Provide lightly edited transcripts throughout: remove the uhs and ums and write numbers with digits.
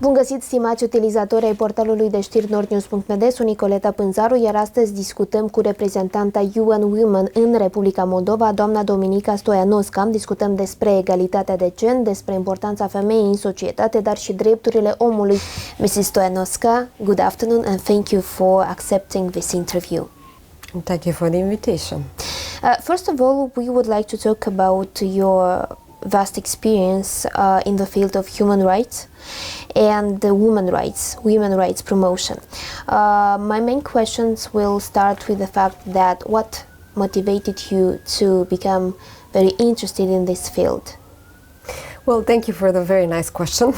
Bun găsit, stimați utilizatori ai portalului de știri nordnews.md, sunt Nicoleta Pânzaru, iar astăzi discutăm cu reprezentanta UN Women în Republica Moldova, doamna Dominika Stojanoska. Discutăm despre egalitatea de gen, despre importanța femeii în societate, dar și drepturile omului. Mrs. Stojanoska, good afternoon and thank you for accepting this interview. Thank you for the invitation. First of all, we would like to talk about your vast experience in the field of human rights and women rights promotion. My main questions will start with the fact that what motivated you to become very interested in this field? Well, thank you for the very nice question.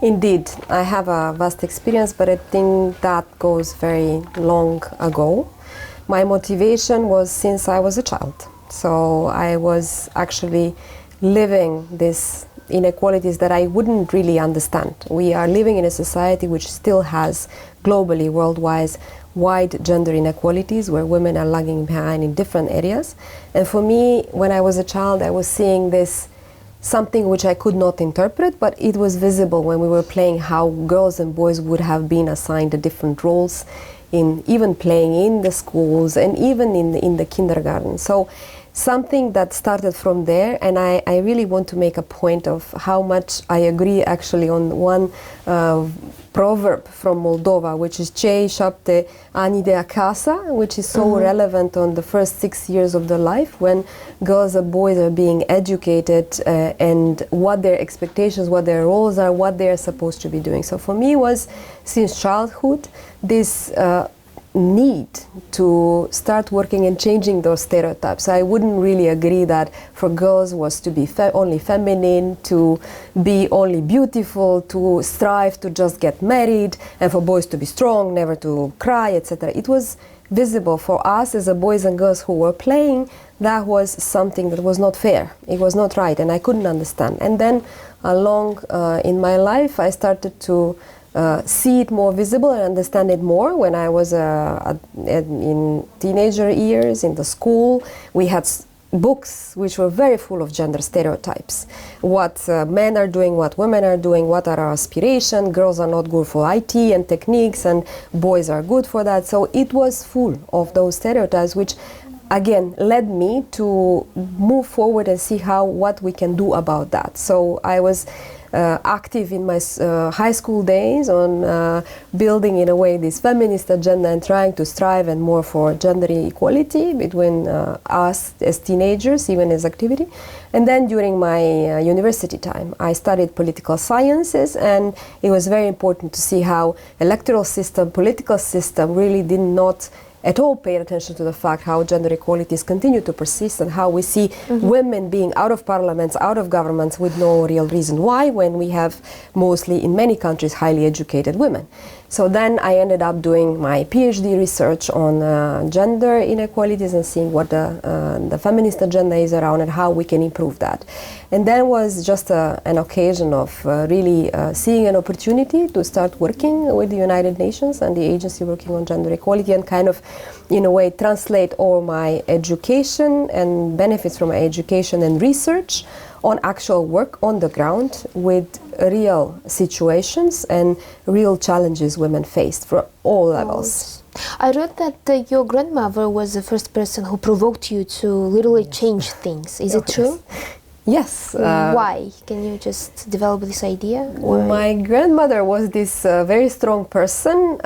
Indeed, I have a vast experience, but I think that goes very long ago. My motivation was since I was a child. So I was actually living these inequalities that I wouldn't really understand. We are living in a society which still has globally, worldwide, wide gender inequalities where women are lagging behind in different areas. And for me, when I was a child, I was seeing this something which I could not interpret, but it was visible when we were playing how girls and boys would have been assigned the different roles in even playing in the schools and even in the kindergarten. So something that started from there, and I really want to make a point of how much I agree actually on one proverb from Moldova, which is cei 7 ani de acasă, which is so relevant on the first 6 years of their life when girls and boys are being educated and what their expectations, what their roles are, what they are supposed to be doing. So for me was since childhood this need to start working and changing those stereotypes. I wouldn't really agree that for girls was to be only feminine, to be only beautiful, to strive to just get married, and for boys to be strong, never to cry, etc. It was visible for us as a boys and girls who were playing. That was something that was not fair. It was not right, and I couldn't understand. And then along in my life, I started to see it more visible and understand it more when I was in teenager years, in the school. We had books which were very full of gender stereotypes. What men are doing, what women are doing, what are our aspirations. Girls are not good for IT and techniques and boys are good for that. So it was full of those stereotypes which again led me to move forward and see what we can do about that. So I was active in my high school days on building in a way this feminist agenda and trying to strive and more for gender equality between us as teenagers, even as activity. And then during my university time, I studied political sciences, and it was very important to see how electoral system, political system really did not at all paid attention to the fact how gender equalities continue to persist and how we see women being out of parliaments, out of governments with no real reason why, when we have mostly in many countries highly educated women. So then I ended up doing my PhD research on gender inequalities and seeing what the feminist agenda is around and how we can improve that. And then was just an occasion of really seeing an opportunity to start working with the United Nations and the agency working on gender equality and kind of, in a way, translate all my education and benefits from my education and research on actual work on the ground with real situations and real challenges women faced from all levels. I read that your grandmother was the first person who provoked you to literally change things. Is it true? Yes. Why? Can you just develop this idea? My grandmother was this very strong person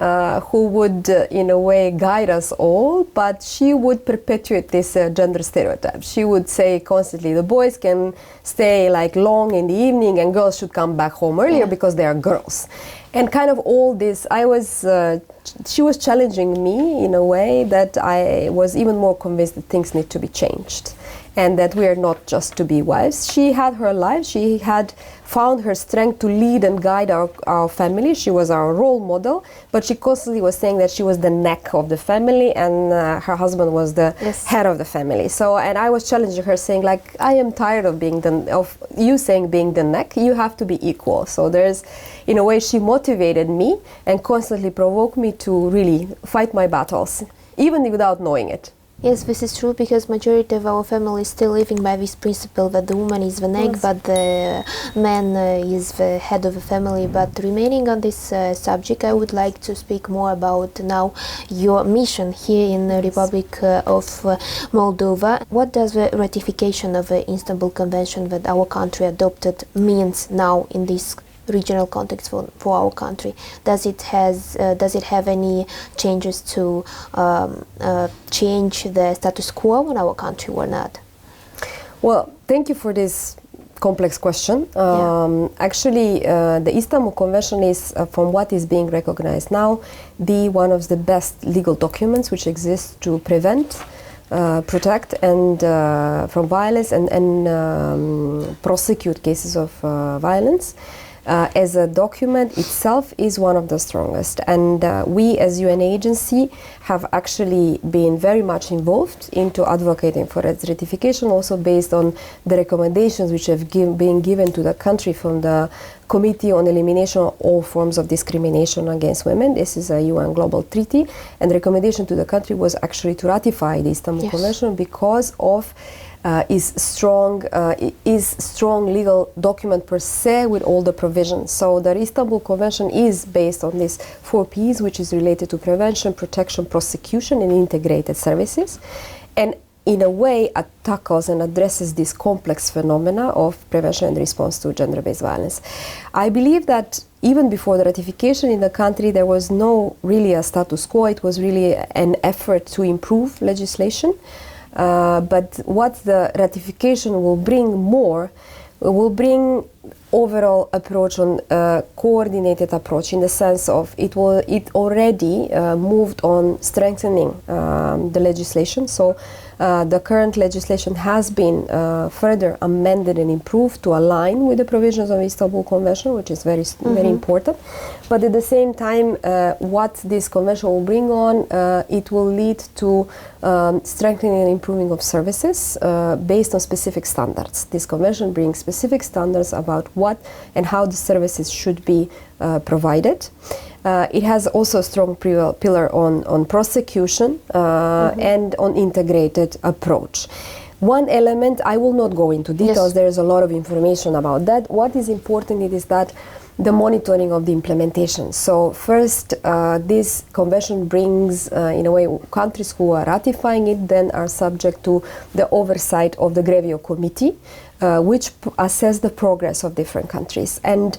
who would, in a way, guide us all, but she would perpetuate this gender stereotype. She would say constantly, the boys can stay like long in the evening and girls should come back home earlier because they are girls. And kind of all this, she was challenging me in a way that I was even more convinced that things need to be changed and that we are not just to be wives. She had her life, she had found her strength to lead and guide our family. She was our role model, but she constantly was saying that she was the neck of the family and her husband was the head of the family. So, and I was challenging her saying like, I am tired of being of you saying being the neck, you have to be equal. So there's, in a way, she motivated me and constantly provoked me to really fight my battles, even without knowing it. Yes, this is true because majority of our family is still living by this principle that the woman is the neck, but the man is the head of the family. But remaining on this subject, I would like to speak more about now your mission here in the Republic of Moldova. What does the ratification of the Istanbul Convention that our country adopted means now in this regional context for our country? Does it have any changes to change the status quo in our country or not? Well, thank you for this complex question. Actually, the Istanbul Convention is, from what is being recognized now, one of the best legal documents which exists to prevent, protect, and from violence and prosecute cases of violence. As a document itself is one of the strongest, and we as UN agency have actually been very much involved into advocating for its ratification, also based on the recommendations which have been given to the country from the Committee on Elimination of All Forms of Discrimination Against Women. This is a UN global treaty, and the recommendation to the country was actually to ratify the Istanbul Convention because of is strong legal document per se with all the provisions. So the Istanbul Convention is based on these 4 P's, which is related to prevention, protection, prosecution, and integrated services, and in a way it tackles and addresses this complex phenomena of prevention and response to gender-based violence. I believe that even before the ratification in the country, there was no really a status quo. It was really an effort to improve legislation. But what the ratification will bring overall approach on coordinated approach, in the sense of it already moved on strengthening the legislation. So the current legislation has been further amended and improved to align with the provisions of the Istanbul Convention, which is very important. But at the same time, what this convention will bring on, it will lead to strengthening and improving of services based on specific standards. This convention brings specific standards about what and how the services should be provided. It has also a strong pillar on prosecution and on integrated approach. One element, I will not go into details, there is a lot of information about that. What is important is that the monitoring of the implementation. So first, this convention brings, in a way, countries who are ratifying it then are subject to the oversight of the Grevio Committee, which assess the progress of different countries. And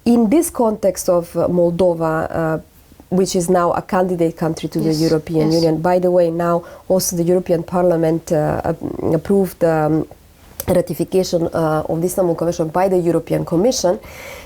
in this context of Moldova, which is now a candidate country to the European Union, by the way, now also the European Parliament approved ratification of the Istanbul Convention by the European Commission.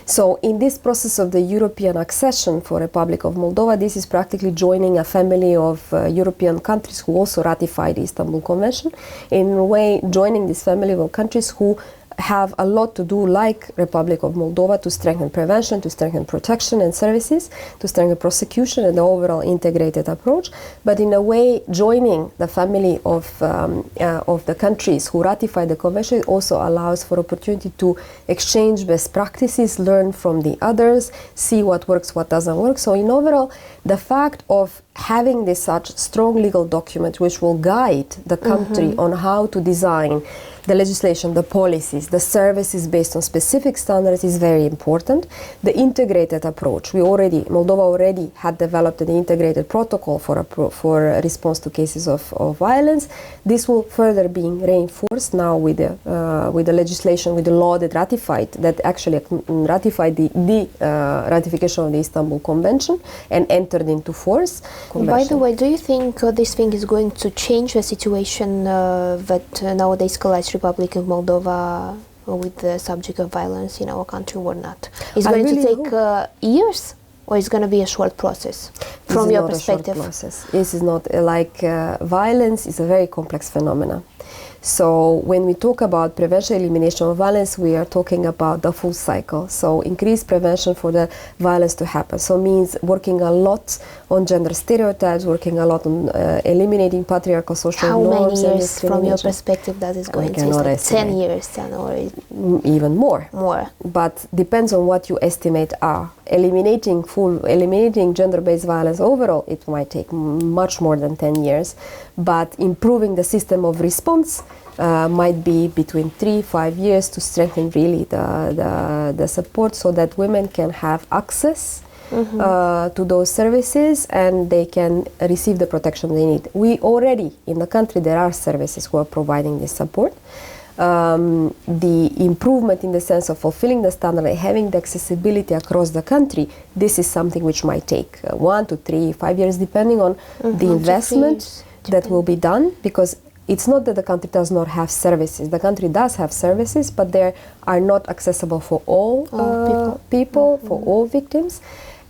So in this process of the European accession for Republic of Moldova, this is practically joining a family of European countries who also ratified the Istanbul Convention, in a way joining this family of countries who have a lot to do, like Republic of Moldova, to strengthen prevention, to strengthen protection and services, to strengthen prosecution and the overall integrated approach. But in a way, joining the family of the countries who ratify the convention also allows for opportunity to exchange best practices, learn from the others, see what works, what doesn't work. So in overall, the fact of having this such strong legal document which will guide the country on how to design the legislation, the policies, the services based on specific standards is very important. The integrated approach, Moldova already had developed an integrated protocol for a response to cases of violence. This will further be reinforced now with the legislation, with the law that ratified the ratification of the Istanbul Convention and entered into force. By the way, do you think this thing is going to change the situation that nowadays collides Republic of Moldova with the subject of violence in our country or not? Is it going to take years, or is it going to be a short process from your perspective? This is not violence is a very complex phenomenon. So when we talk about prevention, elimination of violence, we are talking about the full cycle. So increased prevention for the violence to happen. So means working a lot on gender stereotypes, working a lot on eliminating patriarchal social norms. How many years from your perspective that is going to take? 10 years then, or even more. More. But depends on what you estimate are. Eliminating gender-based violence because overall it might take much more than 10 years, but improving the system of response might be between 3-5 years to strengthen really the support so that women can have access to those services and they can receive the protection they need. We already, in the country, there are services who are providing this support. The improvement in the sense of fulfilling the standard and having the accessibility across the country, this is something which might take 1 to 3, 5 years, depending on the investment that will be done, because it's not that the country does not have services. The country does have services, but they are not accessible for all people, for all victims.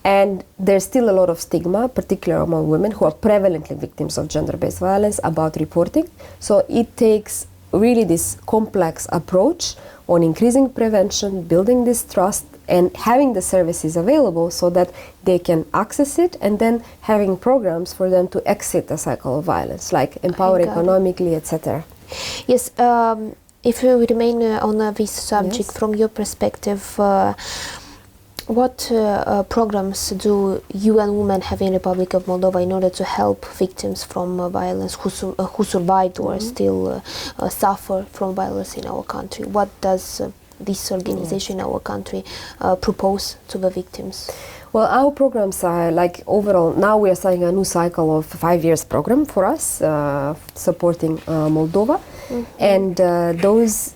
And there's still a lot of stigma, particularly among women who are prevalently victims of gender-based violence, about reporting. So it takes really this complex approach on increasing prevention, building this trust, and having the services available so that they can access it, and then having programs for them to exit the cycle of violence, like empower economically, etc. Yes, if we remain on this subject, from your perspective, what programs do you and women have in Republic of Moldova in order to help victims from violence who survived or still suffer from violence in our country? What does this organization in our country propose to the victims? Well, our programs are like overall, now we are starting a new cycle of 5 years program for us, supporting Moldova. And those,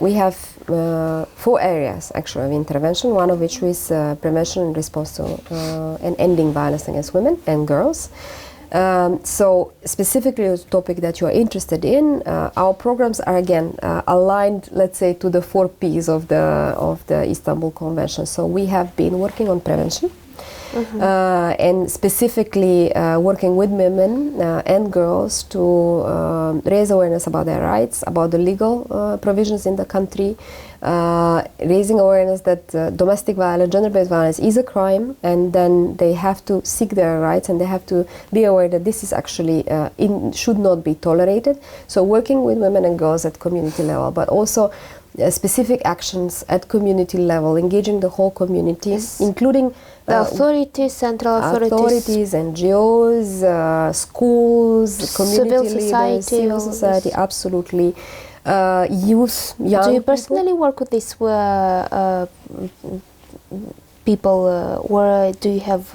we have 4 areas actually of intervention, one of which is prevention and response to and ending violence against women and girls. So specifically the topic that you are interested in, our programs are again aligned, let's say, to the 4 P's of the Istanbul Convention. So we have been working on prevention, and specifically working with women and girls to raise awareness about their rights, about the legal provisions in the country, raising awareness that domestic violence, gender-based violence is a crime, and then they have to seek their rights and they have to be aware that this is actually should not be tolerated. So working with women and girls at community level, but also specific actions at community level, engaging the whole community, including the authorities, central authorities, NGOs, schools, community leaders, civil society, absolutely. Youth, young Do you people. personally work with these people, or do you have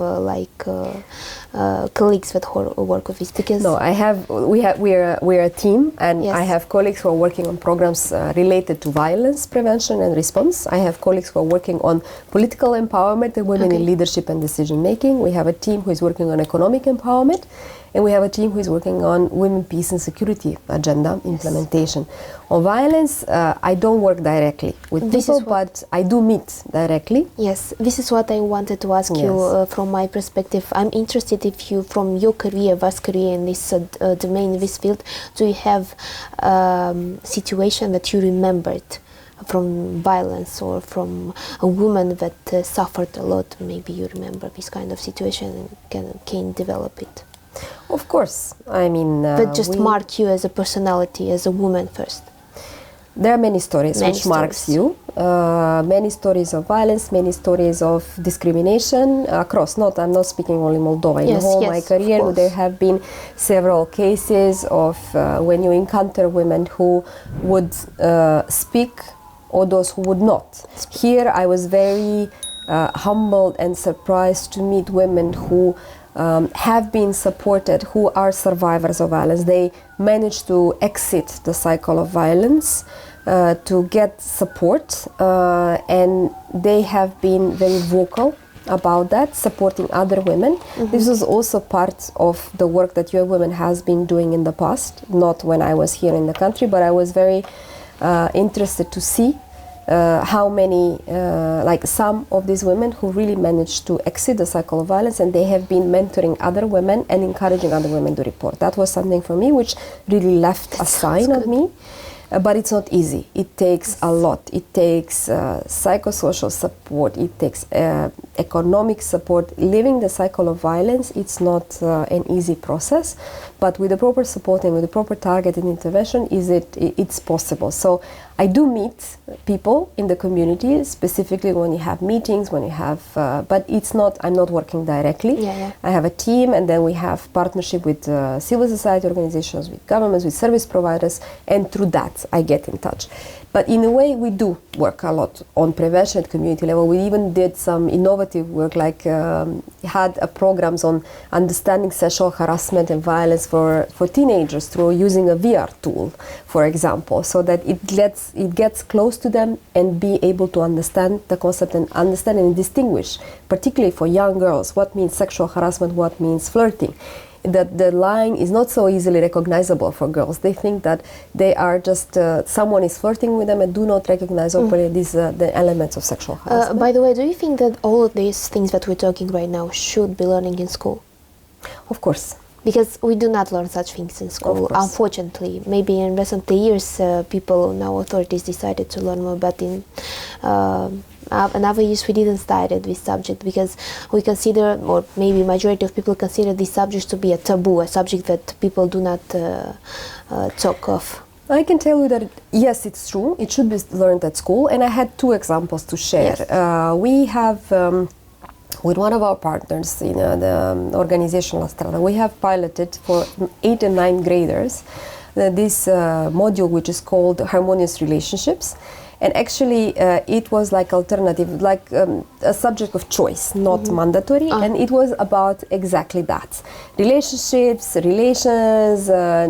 colleagues that work with this? Because no, we're a team, and I have colleagues who are working on programs related to violence prevention and response. I have colleagues who are working on political empowerment and women in leadership and decision making. We have a team who is working on economic empowerment. And we have a team who is working on women, peace and security agenda implementation. On violence, I don't work directly with people, but I do meet directly. Yes, this is what I wanted to ask you from my perspective. I'm interested if you, from your career, vast career in this domain, this field, do you have situation that you remembered from violence or from a woman that suffered a lot? Maybe you remember this kind of situation and can develop it. Of course, I mean... but just mark you as a personality, as a woman first. There are many stories which marks you. Many stories of violence, many stories of discrimination across. I'm not speaking only Moldova. In my career, there have been several cases of when you encounter women who would speak or those who would not. Here, I was very humbled and surprised to meet women who have been supported, who are survivors of violence. They managed to exit the cycle of violence, to get support, and they have been very vocal about that, supporting other women. This was also part of the work that Your Women has been doing in the past, not when I was here in the country, but I was very interested to see how many, like some of these women who really managed to exit the cycle of violence, and they have been mentoring other women and encouraging other women to report. That was something for me which really left a sign on me. But it's not easy. It takes a lot. It takes psychosocial support. It takes economic support. Living the cycle of violence, it's not an easy process. but with the proper support and with the proper targeted intervention, it's possible. So I do meet people in the community, specifically when you have meetings, when you have, but I'm not working directly. I have a team, and then we have partnership with civil society organizations, with governments, with service providers, and through that I get in touch. But in a way, we do work a lot on prevention at community level. We even did some innovative work, like had programs on understanding sexual harassment and violence for teenagers through using a VR tool, for example, so that it gets close to them and be able to understand the concept and understand and distinguish, particularly for young girls, what means sexual harassment, what means flirting. That the line is not so easily recognizable for girls. They think that they are just someone is flirting with them and do not recognize openly these the elements of sexual harassment. By the way, do you think that all of these things that we're talking right now should be learning in school? Of course. Because we do not learn such things in school, unfortunately. Maybe in recent years, authorities decided to learn more, but in another years we didn't start this subject because we consider, or maybe majority of people consider this subject to be a taboo, a subject that people do not talk of. I can tell you that yes, it's true. It should be learned at school, and I had two examples to share. Yes. We have. With one of our partners in the organization La Strada, we have piloted for 8th and 9th graders this module which is called Harmonious Relationships. And actually it was like alternative, like a subject of choice, not mandatory. And it was about exactly that. Relationships, relations,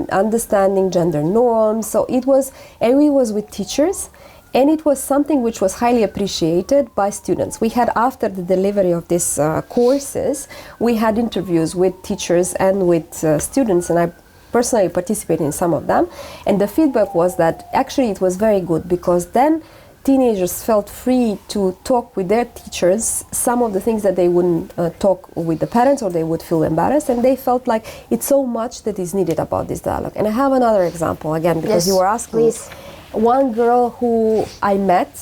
understanding gender norms. So it was, and we was with teachers. And it was something which was highly appreciated by students. We had, after the delivery of these courses, we had interviews with teachers and with students, and I personally participated in some of them. And the feedback was that actually it was very good, because then teenagers felt free to talk with their teachers some of the things that they wouldn't talk with the parents, or they would feel embarrassed, and they felt like it's so much that is needed about this dialogue. And I have another example, again, because you were asking. Please. One girl who I met,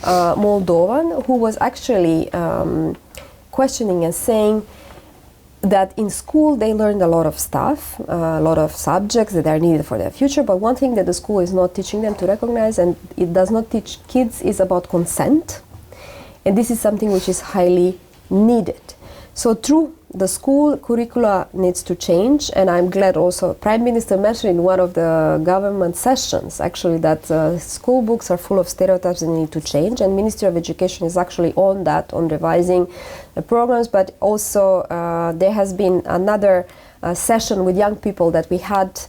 Moldovan, who was actually questioning and saying that in school they learned a lot of stuff, a lot of subjects that are needed for their future, but one thing that the school is not teaching them to recognize, and it does not teach kids, is about consent. And this is something which is highly needed. So true, the school curricula needs to change, and I'm glad also Prime Minister mentioned in one of the government sessions actually that school books are full of stereotypes and need to change, and Ministry of Education is actually on that, on revising the programs. But also there has been another session with young people that we had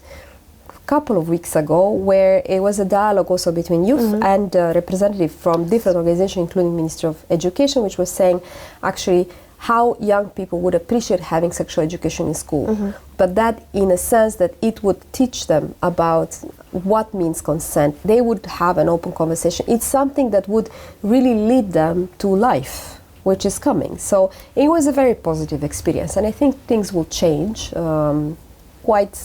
couple of weeks ago, where it was a dialogue also between youth and representatives from different organizations, including Ministry of Education, which was saying actually how young people would appreciate having sexual education in school, but that in a sense that it would teach them about what means consent. They would have an open conversation. It's something that would really lead them to life, which is coming. So it was a very positive experience, and I think things will change quite,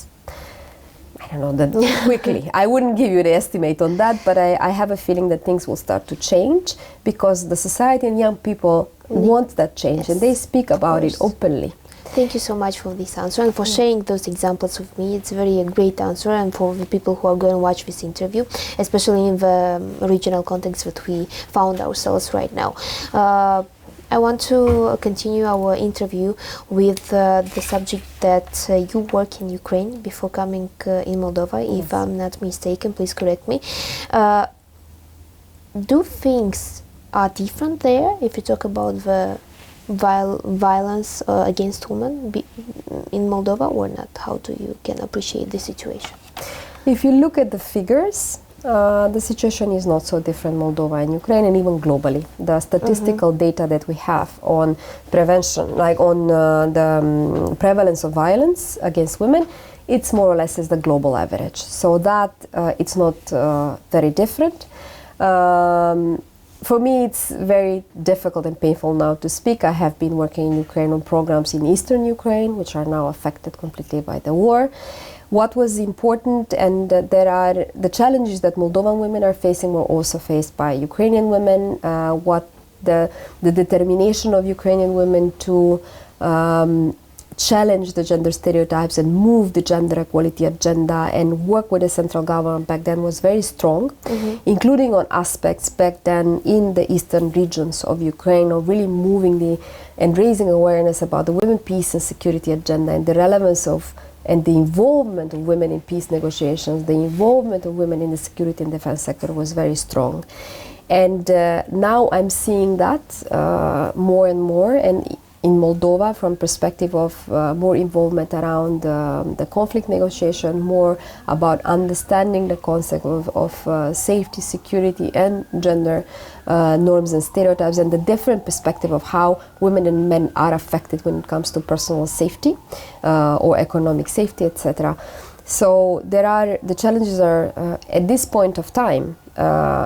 I don't know, that quickly. I wouldn't give you the estimate on that, but I have a feeling that things will start to change, because the society and young people want that change, and they speak about it openly. Thank you so much for this answer and for sharing those examples with me. It's a great answer, and for the people who are going to watch this interview, especially in the regional context that we found ourselves right now. I want to continue our interview with the subject that you work in Ukraine before coming in Moldova, if I'm not mistaken, please correct me. Do things are different there if you talk about the violence against women in Moldova, or not? How do you can appreciate the situation? If you look at the figures, the situation is not so different in Moldova and Ukraine, and even globally. The statistical data that we have on prevention, like on the prevalence of violence against women, it's more or less as the global average. So that it's not very different. For me, it's very difficult and painful now to speak. I have been working in Ukraine on programs in eastern Ukraine, which are now affected completely by the war. What was important, and there are the challenges that Moldovan women are facing were also faced by Ukrainian women. What the determination of Ukrainian women challenge the gender stereotypes and move the gender equality agenda and work with the central government back then was very strong, including on aspects back then in the eastern regions of Ukraine, of really moving and raising awareness about the women, peace and security agenda and the relevance of and the involvement of women in peace negotiations, the involvement of women in the security and defense sector was very strong. And now I'm seeing that more and more, and in Moldova, from perspective of more involvement around the conflict negotiation, more about understanding the concept of safety, security and gender norms and stereotypes, and the different perspective of how women and men are affected when it comes to personal safety or economic safety, etc. So the challenges are at this point of time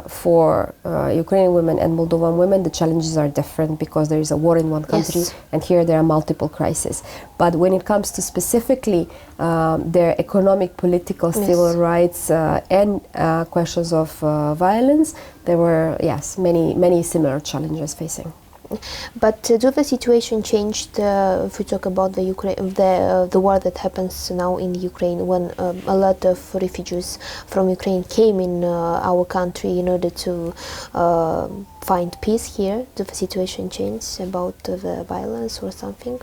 for Ukrainian women and Moldovan women, the challenges are different because there is a war in one country, yes, and here there are multiple crises. But when it comes to specifically their economic, political, yes, civil rights and questions of violence, there were, yes, many similar challenges facing. But do the situation changed if we talk about the the war that happens now in Ukraine, when a lot of refugees from Ukraine came in our country in order to find peace here? Did the situation change about the violence or something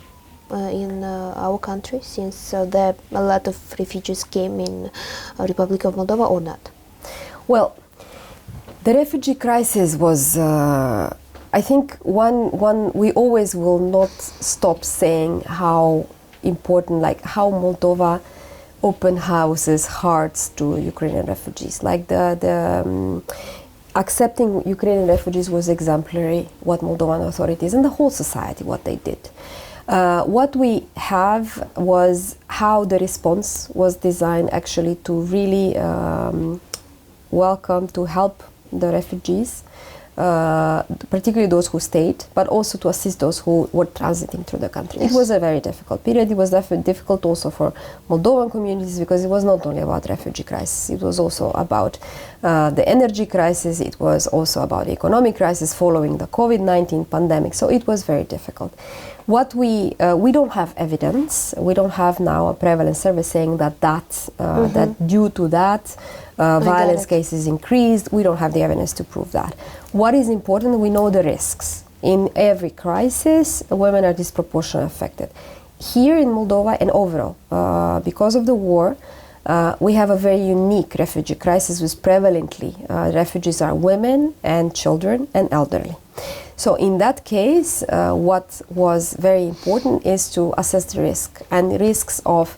in our country, since a lot of refugees came in Republic of Moldova, or not? Well, the refugee crisis was I think one we always will not stop saying how important, like how Moldova opened houses, hearts to Ukrainian refugees. Like the accepting Ukrainian refugees was exemplary, what Moldovan authorities and the whole society, what they did. What we have was how the response was designed actually to really welcome, to help the refugees, particularly those who stayed, but also to assist those who were transiting through the country. Yes. It was a very difficult period. It was difficult also for Moldovan communities because it was not only about refugee crisis. It was also about the energy crisis. It was also about the economic crisis following the COVID-19 pandemic. So it was very difficult. What we don't have evidence. We don't have now a prevalence survey saying that that due to that violence cases increased. We don't have the evidence to prove that. What is important, we know the risks. In every crisis, women are disproportionately affected. Here in Moldova and overall, because of the war, we have a very unique refugee crisis with prevalently refugees are women and children and elderly. So in that case, what was very important is to assess the risk and risks of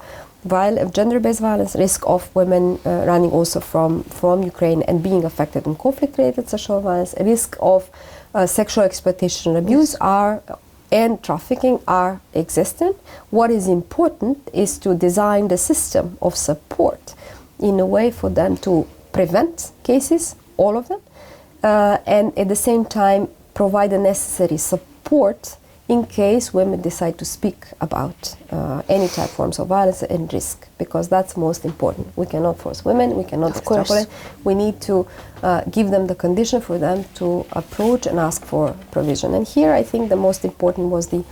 gender-based violence, risk of women running also from Ukraine and being affected in conflict-related sexual violence, risk of sexual exploitation and abuse and trafficking are existent. What is important is to design the system of support in a way for them to prevent cases, all of them, and at the same time provide the necessary support in case women decide to speak about any type of forms of violence and risk, because that's most important. We cannot force women, we cannot extrapolate. We need to give them the condition for them to approach and ask for provision. And here I think the most important was the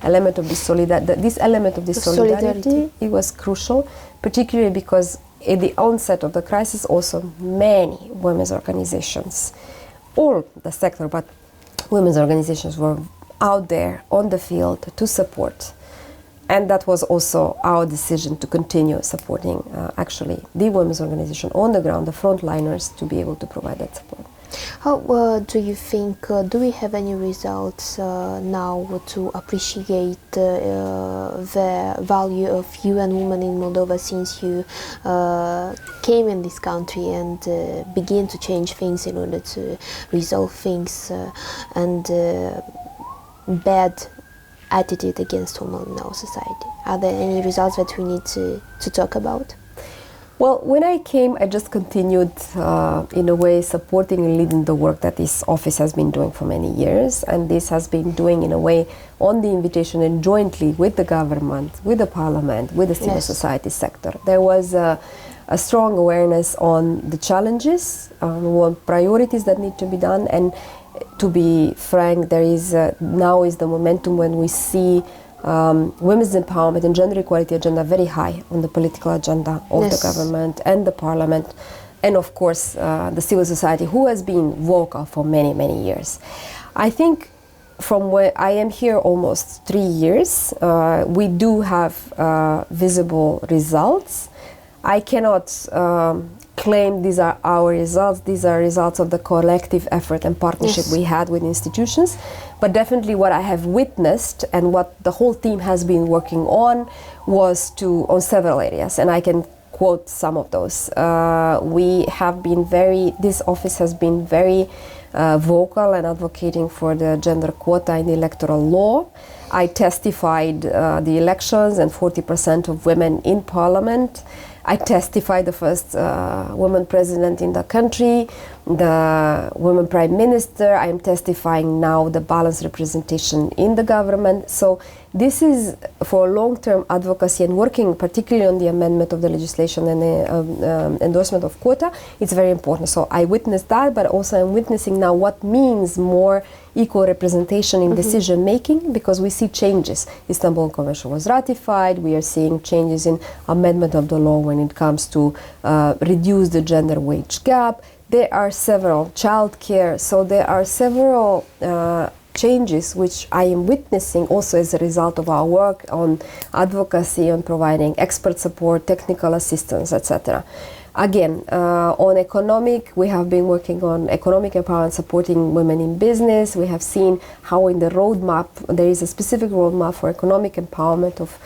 element of this element of the solidarity. It was crucial, particularly because at the onset of the crisis also many women's organizations, all the sector, but women's organizations were out there on the field to support, and that was also our decision to continue supporting actually the women's organization on the ground, the frontliners, to be able to provide that support. How do you think, do we have any results now to appreciate the value of you and women in Moldova since you came in this country and begin to change things in order to resolve things and bad attitude against women in our society? Are there any results that we need to talk about? Well, when I came, I just continued in a way supporting and leading the work that this office has been doing for many years, and this has been doing in a way on the invitation and jointly with the government, with the parliament, with the civil society sector. There was a strong awareness on the challenges, on priorities that need to be done, and to be frank, there is now is the momentum when we see women's empowerment and gender equality agenda very high on the political agenda of the government and the parliament, and of course the civil society, who has been vocal for many, many years. I think from where I am here almost 3 years, we do have visible results. I cannot claim these are our results. These are results of the collective effort and partnership we had with institutions. But definitely what I have witnessed and what the whole team has been working on was on several areas. And I can quote some of those. This office has been very vocal and advocating for the gender quota in the electoral law. I testified the elections and 40% of women in parliament. I testified the first woman president in the country, the woman prime minister. I am testifying now the balanced representation in the government. So this is for long-term advocacy and working particularly on the amendment of the legislation and the endorsement of quota. It's very important. So I witnessed that, but also I'm witnessing now what means more equal representation in decision making, because we see changes. Istanbul Convention was ratified. We are seeing changes in amendment of the law when it comes to reduce the gender wage gap. There are several childcare. So there are several changes which I am witnessing also as a result of our work on advocacy, on providing expert support, technical assistance, etc. Again, on economic, we have been working on economic empowerment, supporting women in business. We have seen how in the roadmap, there is a specific roadmap for economic empowerment of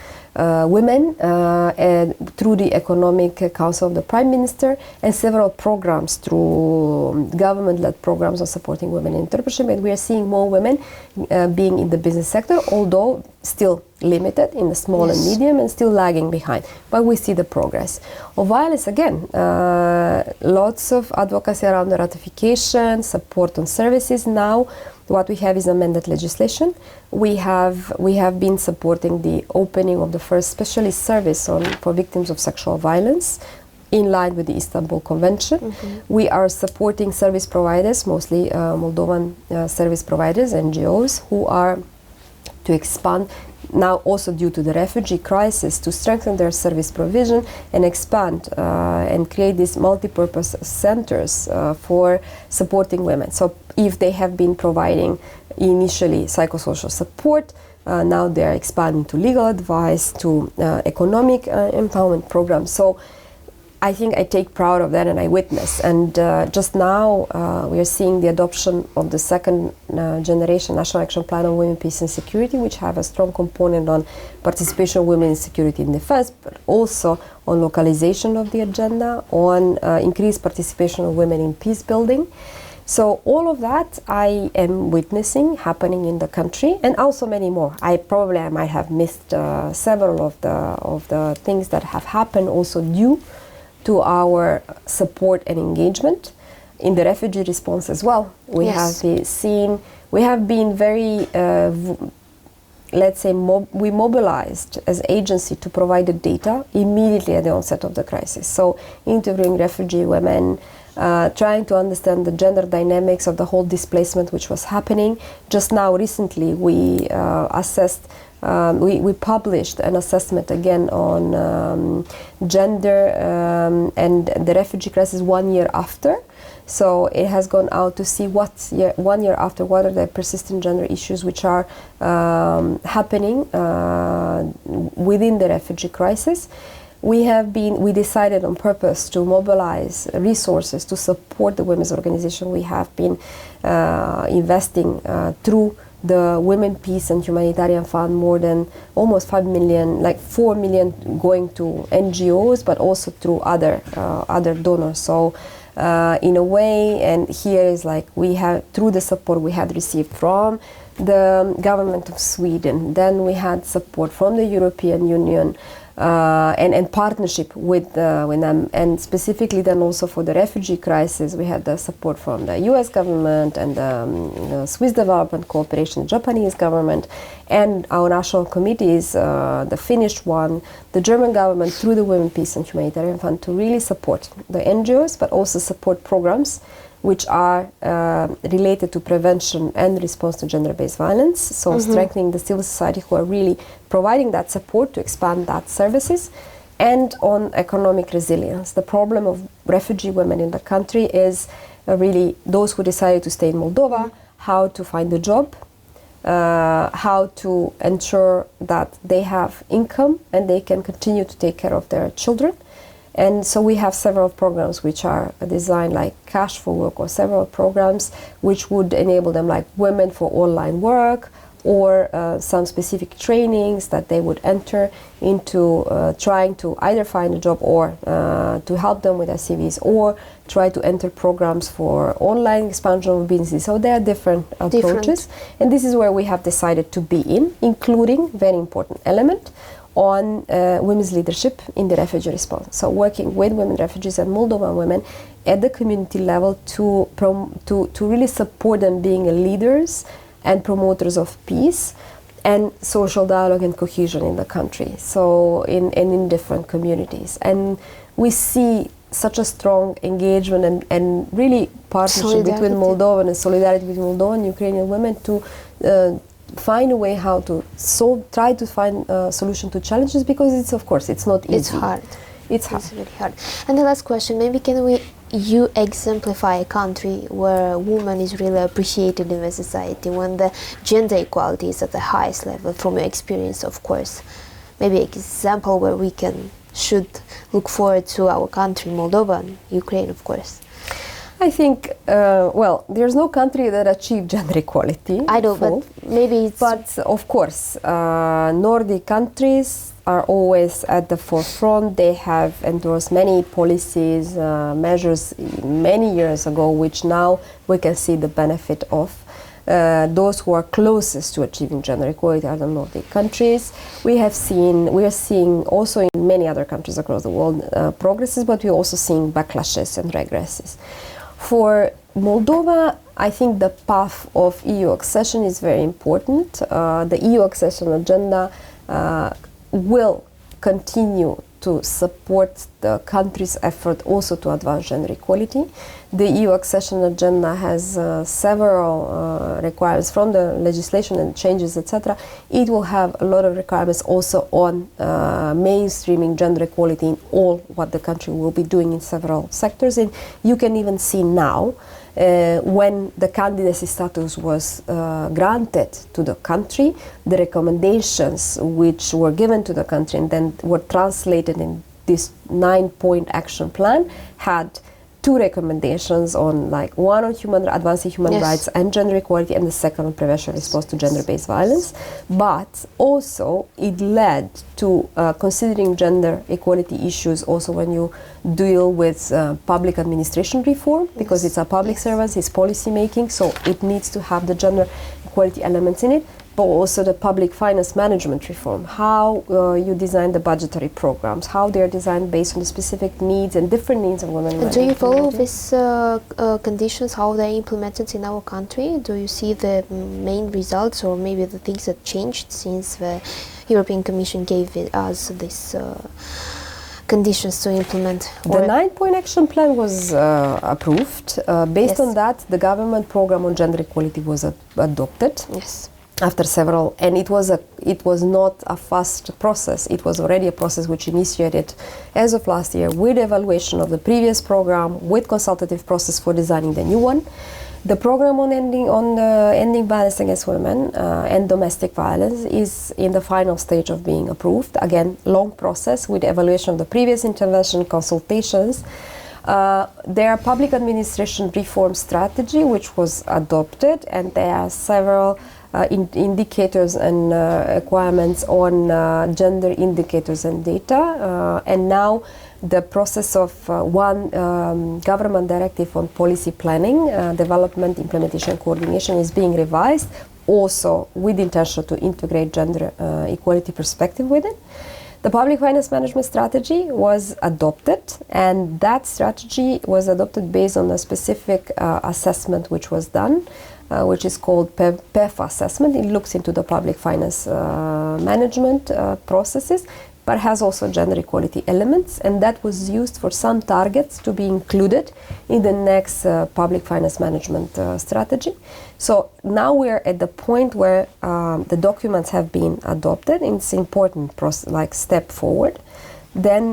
women and through the Economic Council of the Prime Minister, and several programs through government-led programs on supporting women in entrepreneurship. And we are seeing more women being in the business sector, although still limited in the small and medium and still lagging behind. But we see the progress. Of violence, again, lots of advocacy around the ratification, support on services. Now what we have is amended legislation. We have been supporting the opening of the first specialist service for victims of sexual violence in line with the Istanbul Convention. We are supporting service providers, mostly Moldovan service providers, NGOs, who are to expand now also due to the refugee crisis, to strengthen their service provision and expand and create these multi-purpose centers for supporting women. So if they have been providing initially psychosocial support, now they are expanding to legal advice, to economic empowerment programs. So I think I take proud of that and I witness. And just now we are seeing the adoption of the second generation National Action Plan on Women, Peace and Security, which have a strong component on participation of women in security and defense, but also on localization of the agenda, on increased participation of women in peace building. So all of that I am witnessing happening in the country, and also many more. I might have missed several of the things that have happened also due to our support and engagement in the refugee response as well. We have been very, let's say, we mobilized as agency to provide the data immediately at the onset of the crisis. So interviewing refugee women, trying to understand the gender dynamics of the whole displacement which was happening. Just now, recently, we we published an assessment again on gender and the refugee crisis 1 year after. So it has gone out to see 1 year after, what are the persistent gender issues which are happening within the refugee crisis. We decided on purpose to mobilize resources to support the women's organization. We have been investing through the Women, Peace and Humanitarian Fund more than almost 5 million, like 4 million going to NGOs, but also through other donors. So in a way, and here is like we have, through the support we had received from the government of Sweden, then we had support from the European Union, and partnership with them, and specifically then also for the refugee crisis we had the support from the US government and the Swiss Development Cooperation, the Japanese government, and our national committees, the Finnish one, the German government through the Women, Peace and Humanitarian Fund, to really support the NGOs but also support programs which are related to prevention and response to gender-based violence. So strengthening the civil society who are really providing that support to expand that services. And on economic resilience. The problem of refugee women in the country is really those who decided to stay in Moldova, how to find a job, how to ensure that they have income and they can continue to take care of their children. And so we have several programs which are designed like Cash for Work, or several programs which would enable them, like Women for Online Work, or some specific trainings that they would enter into, trying to either find a job or to help them with their CVs, or try to enter programs for online expansion of businesses. So there are different approaches. And this is where we have decided to be in, including, very important element, on women's leadership in the refugee response. So working with women refugees and Moldovan women at the community level to really support them being leaders and promoters of peace and social dialogue and cohesion in the country, so in different communities. And we see such a strong engagement and really partnership between Moldovan and solidarity between Moldovan and Ukrainian women to find a way how to try to find a solution to challenges, because it's, of course, it's not easy. It's hard. It's hard. It's really hard. And the last question, maybe you exemplify a country where a woman is really appreciated in the society, when the gender equality is at the highest level, from your experience, of course. Maybe an example where we should look forward to our country, Moldova and Ukraine, of course. I think, well, there's no country that achieved gender equality. I know, but maybe it's... But, of course, Nordic countries are always at the forefront. They have endorsed many policies, measures many years ago, which now we can see the benefit of. Those who are closest to achieving gender equality are the Nordic countries. We are seeing also in many other countries across the world progresses, but we're also seeing backlashes and regresses. For Moldova, I think the path of EU accession is very important. The EU accession agenda will continue to support the country's effort also to advance gender equality. The EU accession agenda has several requirements from the legislation and changes, etc. It will have a lot of requirements also on mainstreaming gender equality in all what the country will be doing in several sectors. And you can even see now, when the candidacy status was granted to the country, the recommendations which were given to the country and then were translated in this 9-point action plan had 2 recommendations on, like, one on advancing human rights and gender equality, and the second on prevention and response to gender-based violence. But also it led to considering gender equality issues also when you deal with public administration reform, because it's a public service, it's policy making, so it needs to have the gender equality elements in it. But also the public finance management reform, how you design the budgetary programs, how they're designed based on the specific needs and different needs of women. And do you follow these conditions, how they're implemented in our country? Do you see the main results, or maybe the things that changed since the European Commission gave us these conditions to implement? The 9-point action plan was approved. Based on that, the government program on gender equality was adopted. Yes. After several, and it was not a fast process. It was already a process which initiated as of last year with evaluation of the previous program, with consultative process for designing the new one. The program on ending violence against women and domestic violence is in the final stage of being approved. Again, long process with evaluation of the previous intervention, consultations. There are public administration reform strategy which was adopted, and there are several indicators and requirements on gender indicators and data, and now the process of one government directive on policy planning, development, implementation, coordination is being revised, also with the intention to integrate gender equality perspective with it. The public finance management strategy was adopted, and that strategy was adopted based on a specific assessment which was done, which is called PEF assessment. It looks into the public finance management processes, but has also gender equality elements, and that was used for some targets to be included in the next public finance management strategy. So now we're at the point where the documents have been adopted, and it's an important step forward. Then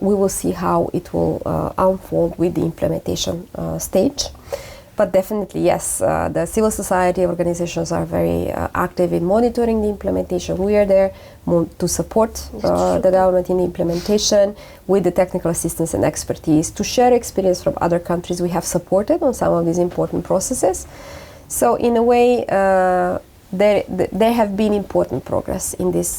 we will see how it will unfold with the implementation stage. But definitely, yes, the civil society organizations are very active in monitoring the implementation. We are there to support the government in the implementation with the technical assistance and expertise, to share experience from other countries we have supported on some of these important processes. So in a way, there have been important progress in this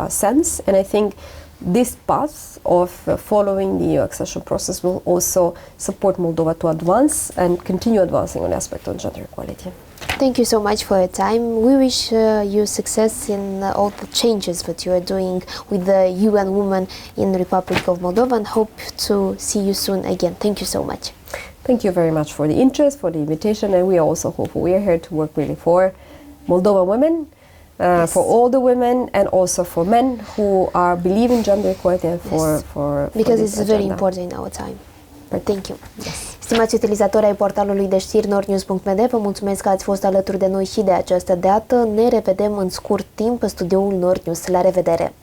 sense, and I think this path of following the EU accession process will also support Moldova to advance and continue advancing on the aspect of gender equality. Thank you so much for your time. We wish you success in all the changes that you are doing with the UN Women in the Republic of Moldova, and hope to see you soon again. Thank you so much. Thank you very much for the interest, for the invitation, and we are also hopeful. We are here to work really for Moldovan women, yes, for all the women, and also for men who are believe in gender equality, and for because it's very important in our time. Thank you. Yes. Stimați utilizatori ai portalului de știri nordnews.md, vă mulțumesc că ați fost alături de noi și de această dată. Ne revedem în scurt timp pe studioul Nord News. La revedere!